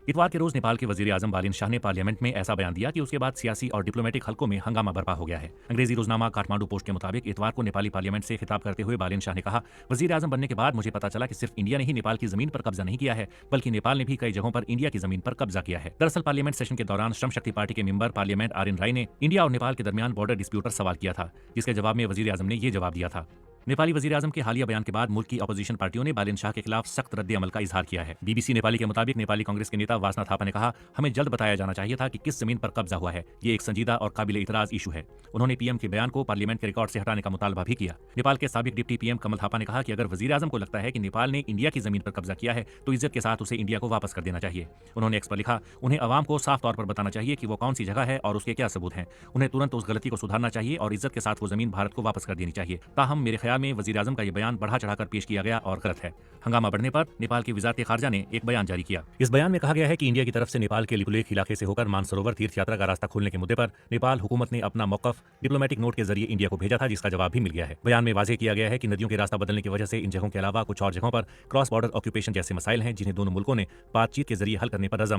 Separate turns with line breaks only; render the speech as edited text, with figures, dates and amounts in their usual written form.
इतवार के रोज नेपाल के वजीर आजम बालिन शाह ने पार्लियामेंट में ऐसा बयान दिया कि उसके बाद सियासी और डिप्लोमेटिक हलकों में हंगामा बर्पा हो गया है। अंग्रेजी रोजनामा काठमांडू पोस्ट के मुताबिक इतवार को नेपाली पार्लियामेंट से खिताब करते हुए बालिन शाह ने कहा, वजीर आजम बनने के बाद मुझे पता चला कि सिर्फ इंडिया ने ही नेपाल की जमीन पर कब्जा नहीं किया है, बल्कि नेपाल ने भी कई जगहों पर इंडिया की जमीन पर कब्जा किया है। दरअसल पार्लियामेंट सेशन के दौरान श्रम शक्ति पार्टी के मेंबर पार्लियामेंट आर एन राय ने इंडिया और नेपाल के दरमियान बॉर्डर डिस्प्यूट पर सवाल किया था, जिसके जवाब में वजीर आजम ने ये जवाब दिया था। नेपाली वजीर आजम के हालिया बयान के बाद मुल्क की अपोजिशन पार्टियों ने बालिन शाह के खिलाफ सख्त रद्द अमल का इजहार किया है। बीबीसी नेपाली के मुताबिक नेपाली कांग्रेस के नेता वासना थापा ने कहा, हमें जल्द बताया जाना चाहिए था कि किस जमीन पर कब्जा हुआ है। ये एक संजीदा और काबिल इतराज इशू है। उन्होंने पीएम के बयान को पार्लियामेंट के रिकॉर्ड से हटाने का मुतालबा भी किया। नेपाल के साबिक डिप्टी पीएम कमल थापा ने कहा कि अगर वजीर आजम को लगता है कि नेपाल ने इंडिया की जमीन पर कब्जा किया है तो इज्जत के साथ उसे इंडिया को वापस कर देना चाहिए। उन्होंने एक्स पर लिखा, उन्हें अवाम को साफ तौर पर बताना चाहिए कि वो कौन सी जगह है और उसके क्या सबूत हैं। उन्हें तुरंत उस गलती को सुधारना चाहिए और इज्जत के साथ वो जमीन भारत को वापस कर देनी चाहिए। ताहम मेरे ख्याल में वजीर आजम का ये बयान बढ़ा चढ़ाकर पेश किया गया और गलत है। हंगामा बढ़ने पर नेपाल की वजारत खारजा ने एक बयान जारी किया। इस बयान में कहा गया है कि इंडिया की तरफ से नेपाल के लिपुलेख इलाके से होकर मानसरोवर तीर्थ यात्रा का रास्ता खोलने के मुद्दे पर नेपाल हुकूमत ने अपना मौकफ डिप्लोमेटिक नोट के जरिए इंडिया को भेजा था, जिसका जवाब भी मिल गया है। बयान में वाज़ेह किया गया है कि नदियों के रास्ता बदलने की वजह से इन जगहों के अलावा कुछ और जगहों पर क्रॉस बॉर्डर ऑक्यूपेशन जैसे मसाइल हैं, जिन्हें दोनों मुल्कों ने बातचीत के जरिए हल करने पर रजामंदी